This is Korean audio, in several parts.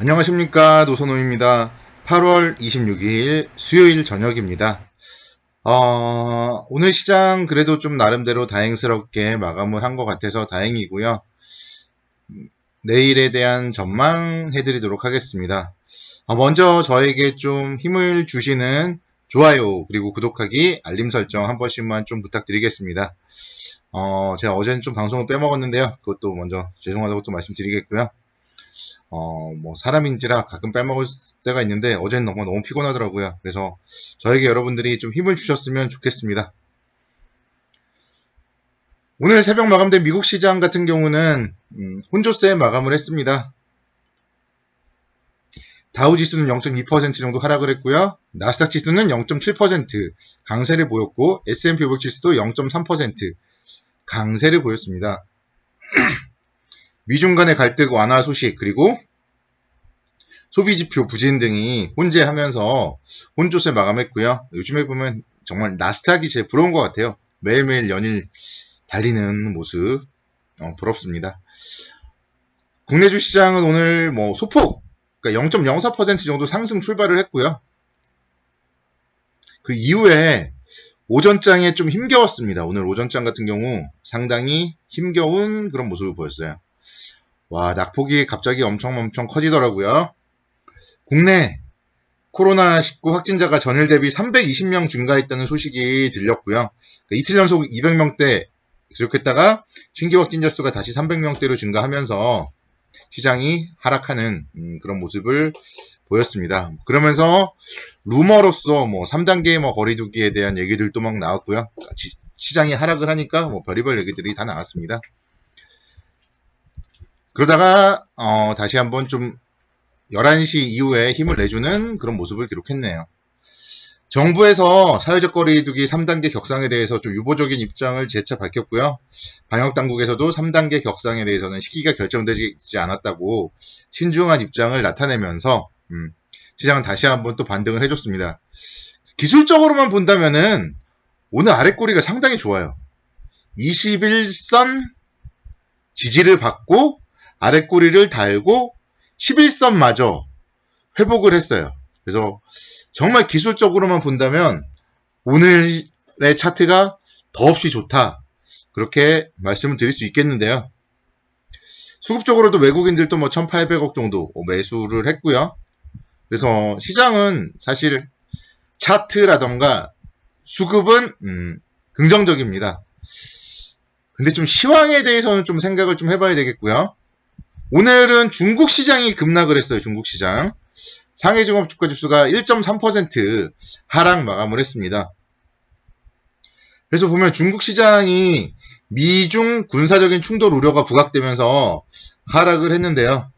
안녕하십니까, 노선호입니다. 8월 26일 수요일 저녁입니다. 오늘 시장 그래도 좀 나름대로 다행스럽게 마감을 한 것 같아서 다행이고요. 내일에 대한 전망 해드리도록 하겠습니다. 먼저 저에게 좀 힘을 주시는 좋아요 그리고 구독하기, 알림 설정 한 번씩만 좀 부탁드리겠습니다. 제가 어제는 좀 방송을 빼먹었는데요. 그것도 먼저 죄송하다고 또 말씀드리겠고요. 사람인지라 가끔 빼먹을 때가 있는데 어제는 너무 피곤하더라고요. 그래서 저에게 여러분들이 좀 힘을 주셨으면 좋겠습니다. 오늘 새벽 마감된 미국 시장 같은 경우는 혼조세 마감을 했습니다. 다우 지수는 0.2% 정도 하락을 했고요. 나스닥 지수는 0.7% 강세를 보였고 S&P 500 지수도 0.3% 강세를 보였습니다. 미중 간의 갈등 완화 소식 그리고 소비지표 부진 등이 혼재하면서 혼조세 마감했고요. 요즘에 보면 정말 나스닥이 제일 부러운 것 같아요. 매일매일 연일 달리는 모습 부럽습니다. 국내 주시장은 오늘 소폭 그러니까 0.04% 정도 상승 출발을 했고요. 그 이후에 오전장에 좀 힘겨웠습니다. 오늘 오전장 같은 경우 상당히 힘겨운 그런 모습을 보였어요. 와, 낙폭이 갑자기 엄청 커지더라고요. 국내 코로나19 확진자가 전일 대비 320명 증가했다는 소식이 들렸고요. 그러니까 이틀 연속 200명대 기록했다가 신규 확진자 수가 다시 300명대로 증가하면서 시장이 하락하는 그런 모습을 보였습니다. 그러면서 루머로서 3단계 거리두기에 대한 얘기들도 막 나왔고요. 시장이 하락을 하니까 별의별 얘기들이 다 나왔습니다. 그러다가 다시 한번 좀 11시 이후에 힘을 내주는 그런 모습을 기록했네요. 정부에서 사회적 거리두기 3단계 격상에 대해서 좀 유보적인 입장을 재차 밝혔고요. 방역당국에서도 3단계 격상에 대해서는 시기가 결정되지 않았다고 신중한 입장을 나타내면서 시장은 다시 한번 또 반등을 해줬습니다. 기술적으로만 본다면은 오늘 아랫꼬리가 상당히 좋아요. 21선 지지를 받고 아랫꼬리를 달고 11선마저 회복을 했어요. 그래서 정말 기술적으로만 본다면 오늘의 차트가 더없이 좋다. 그렇게 말씀을 드릴 수 있겠는데요. 수급적으로도 외국인들도 1,800억 정도 매수를 했고요. 그래서 시장은 사실 차트라던가 수급은 긍정적입니다. 근데 좀 시황에 대해서는 좀 생각을 좀 해봐야 되겠고요. 오늘은 중국 시장이 급락을 했어요. 중국 시장. 상해종합주가지수가 1.3% 하락 마감을 했습니다. 그래서 보면 중국 시장이 미중 군사적인 충돌 우려가 부각되면서 하락을 했는데요.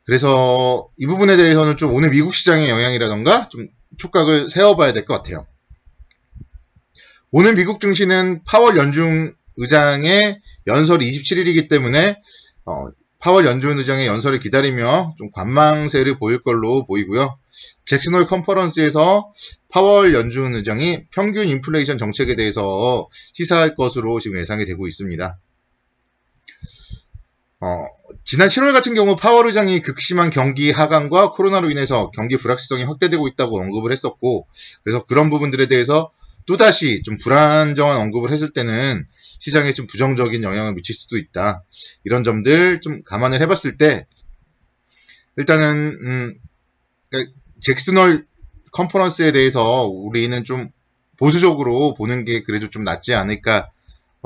그래서 이 부분에 대해서는 좀 오늘 미국 시장의 영향이라던가 좀 촉각을 세워봐야 될 것 같아요. 오늘 미국 증시는 파월 연준 의장의 연설이 27일이기 때문에 파월 연준 의장의 연설을 기다리며 좀 관망세를 보일 걸로 보이고요. 잭슨홀 컨퍼런스에서 파월 연준 의장이 평균 인플레이션 정책에 대해서 시사할 것으로 지금 예상이 되고 있습니다. 지난 7월 같은 경우 파월 의장이 극심한 경기 하강과 코로나로 인해서 경기 불확실성이 확대되고 있다고 언급을 했었고, 그래서 그런 부분들에 대해서 또다시 좀 불안정한 언급을 했을 때는 시장에 좀 부정적인 영향을 미칠 수도 있다. 이런 점들 좀 감안을 해봤을 때 일단은 잭슨홀 컨퍼런스에 대해서 우리는 좀 보수적으로 보는 게 그래도 좀 낫지 않을까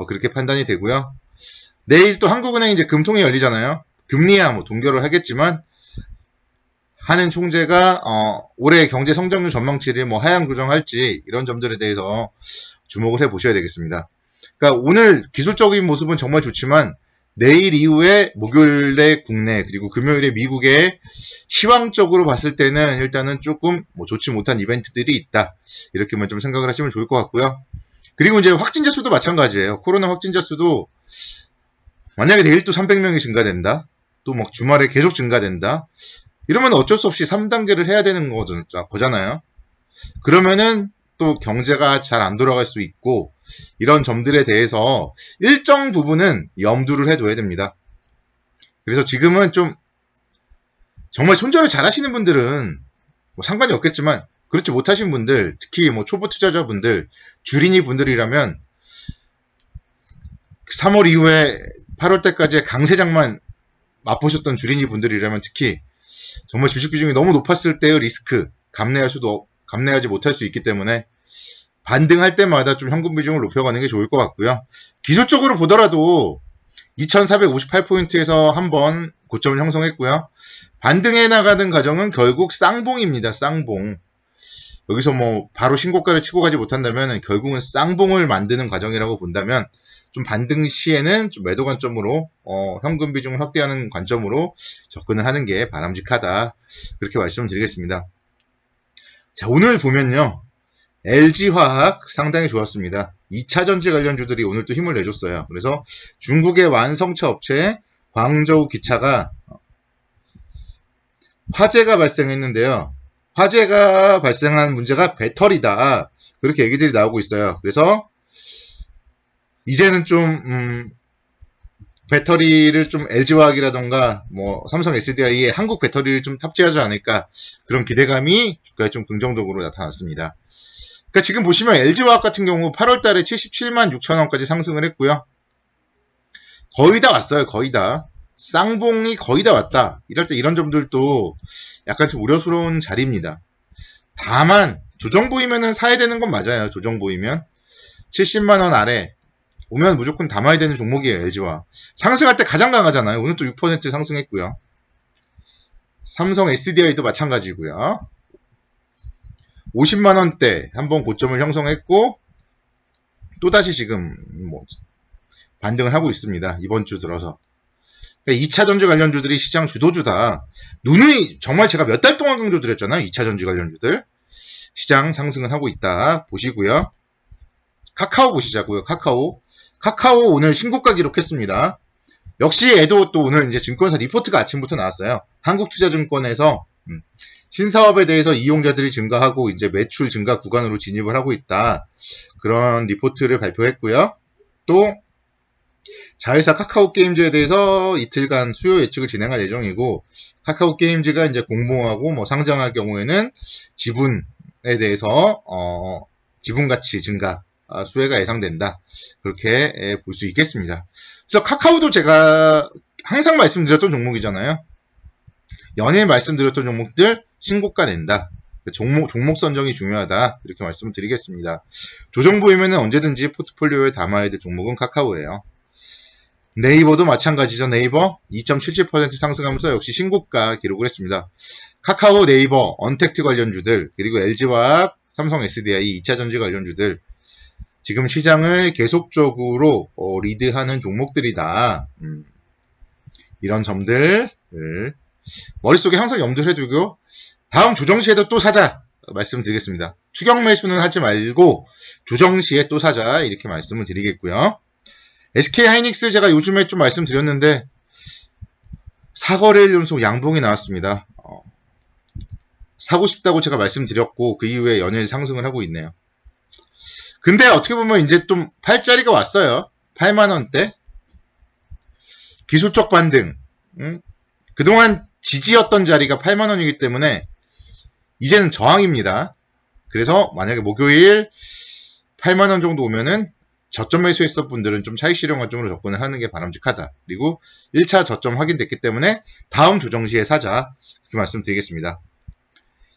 그렇게 판단이 되고요. 내일 또 한국은행 이제 금통이 열리잖아요. 금리야 동결을 하겠지만 하는 총재가 올해 경제 성장률 전망치를 하향 조정할지 이런 점들에 대해서 주목을 해보셔야 되겠습니다. 그러니까 오늘 기술적인 모습은 정말 좋지만 내일 이후에 목요일에 국내 그리고 금요일에 미국에 시황적으로 봤을 때는 일단은 조금 좋지 못한 이벤트들이 있다. 이렇게만 좀 생각을 하시면 좋을 것 같고요. 그리고 이제 확진자 수도 마찬가지예요. 코로나 확진자 수도 만약에 내일 또 300명이 증가된다. 또 주말에 계속 증가된다. 이러면 어쩔 수 없이 3단계를 해야 되는 거잖아요. 그러면은 또 경제가 잘 안 돌아갈 수 있고 이런 점들에 대해서 일정 부분은 염두를 해둬야 됩니다. 그래서 지금은 좀 정말 손절을 잘 하시는 분들은 뭐 상관이 없겠지만, 그렇지 못하신 분들, 특히 뭐 초보 투자자분들, 주린이 분들이라면 3월 이후에 8월 때까지의 강세장만 맛보셨던 주린이 분들이라면 특히 정말 주식 비중이 너무 높았을 때의 리스크 감내하지 못할 수 있기 때문에 반등할 때마다 좀 현금 비중을 높여가는 게 좋을 것 같고요. 기술적으로 보더라도 2458포인트에서 한번 고점을 형성했고요. 반등해 나가는 과정은 결국 쌍봉입니다. 쌍봉. 여기서 뭐 바로 신고가를 치고 가지 못한다면 결국은 쌍봉을 만드는 과정이라고 본다면 좀 반등 시에는 좀 매도 관점으로 현금 비중을 확대하는 관점으로 접근을 하는 게 바람직하다. 그렇게 말씀을 드리겠습니다. 자, 오늘 보면요. LG화학 상당히 좋았습니다. 2차전지 관련주들이 오늘 또 힘을 내줬어요. 그래서 중국의 완성차 업체 광저우 기차가 화재가 발생했는데요. 화재가 발생한 문제가 배터리다. 그렇게 얘기들이 나오고 있어요. 그래서 이제는 좀 배터리를 좀 LG화학이라던가 뭐 삼성 SDI에 한국 배터리를 좀 탑재하지 않을까, 그런 기대감이 주가에 좀 긍정적으로 나타났습니다. 그러니까 지금 보시면 LG화학 같은 경우 8월 달에 77만 6천 원까지 상승을 했고요. 거의 다 왔어요. 거의 다. 쌍봉이 거의 다 왔다. 이럴 때 이런 점들도 약간 좀 우려스러운 자리입니다. 다만 조정 보이면은 사야 되는 건 맞아요. 조정 보이면 70만 원 아래 오면 무조건 담아야 되는 종목이에요. LG화학. 상승할 때 가장 강하잖아요. 오늘 또 6% 상승했고요. 삼성 SDI도 마찬가지고요. 50만 원대 한번 고점을 형성했고 또다시 지금 뭐 반등을 하고 있습니다. 이번 주 들어서. 2차전지 관련주들이 시장 주도주다. 누누이 정말 제가 몇 달 동안 강조드렸잖아요. 2차전지 관련주들. 시장 상승을 하고 있다. 보시고요. 카카오 보시자고요. 카카오 오늘 신고가 기록했습니다. 역시 얘도 또 오늘 이제 증권사 리포트가 아침부터 나왔어요. 한국투자증권에서 신사업에 대해서 이용자들이 증가하고 이제 매출 증가 구간으로 진입을 하고 있다. 그런 리포트를 발표했고요. 또 자회사 카카오게임즈에 대해서 이틀간 수요 예측을 진행할 예정이고, 카카오게임즈가 이제 공모하고 뭐 상장할 경우에는 지분에 대해서 지분 가치 증가 수혜가 예상된다. 그렇게 볼 수 있겠습니다. 그래서 카카오도 제가 항상 말씀드렸던 종목이잖아요. 연일 말씀드렸던 종목들 신고가 낸다. 종목 선정이 중요하다. 이렇게 말씀을 드리겠습니다. 조정 보이면은 언제든지 포트폴리오에 담아야 될 종목은 카카오예요. 네이버도 마찬가지죠. 네이버 2.77% 상승하면서 역시 신고가 기록을 했습니다. 카카오, 네이버, 언택트 관련주들, 그리고 LG화학, 삼성 SDI, 2차전지 관련주들, 지금 시장을 계속적으로 리드하는 종목들이다. 이런 점들을 머릿속에 항상 염두를 해두고 다음 조정시에도 또 사자 말씀드리겠습니다. 추격 매수는 하지 말고 조정시에 또 사자, 이렇게 말씀을 드리겠고요. SK하이닉스 제가 요즘에 좀 말씀드렸는데 4거래일 연속 양봉이 나왔습니다. 사고 싶다고 제가 말씀드렸고 그 이후에 연일 상승을 하고 있네요. 근데 어떻게 보면 이제 좀 팔자리가 왔어요. 8만원대. 기술적 반등. 그동안 지지였던 자리가 8만원이기 때문에 이제는 저항입니다. 그래서 만약에 목요일 8만원 정도 오면은 저점 매수했던 분들은 좀 차익 실현 관점으로 접근을 하는 게 바람직하다. 그리고 1차 저점 확인됐기 때문에 다음 조정 시에 사자. 이렇게 말씀드리겠습니다.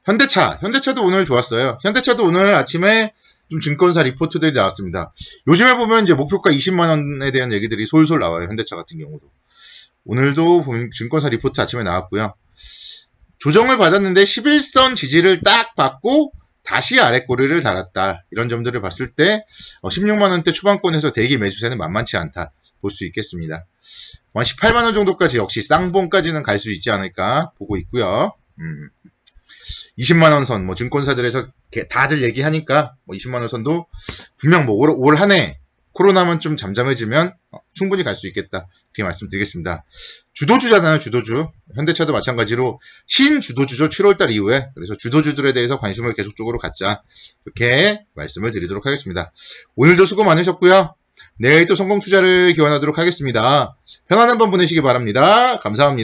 현대차도 오늘 좋았어요. 현대차도 오늘 아침에 좀 증권사 리포트들이 나왔습니다. 요즘에 보면 이제 목표가 20만원에 대한 얘기들이 솔솔 나와요. 현대차 같은 경우도. 오늘도 보면 증권사 리포트 아침에 나왔고요. 조정을 받았는데 11선 지지를 딱 받고 다시 아래 꼬리를 달았다. 이런 점들을 봤을 때 16만원대 초반권에서 대기 매수세는 만만치 않다. 볼 수 있겠습니다. 한 18만원 정도까지 역시 쌍봉까지는 갈 수 있지 않을까 보고 있고요. 20만원 선, 증권사들에서 다들 얘기하니까 20만원 선도 분명 올 한 해 코로나만 좀 잠잠해지면 충분히 갈 수 있겠다. 이렇게 말씀드리겠습니다. 주도주잖아요, 주도주. 현대차도 마찬가지로 신주도주죠, 7월달 이후에. 그래서 주도주들에 대해서 관심을 계속적으로 갖자. 이렇게 말씀을 드리도록 하겠습니다. 오늘도 수고 많으셨고요. 내일 또 성공 투자를 기원하도록 하겠습니다. 편안한 밤 보내시기 바랍니다. 감사합니다.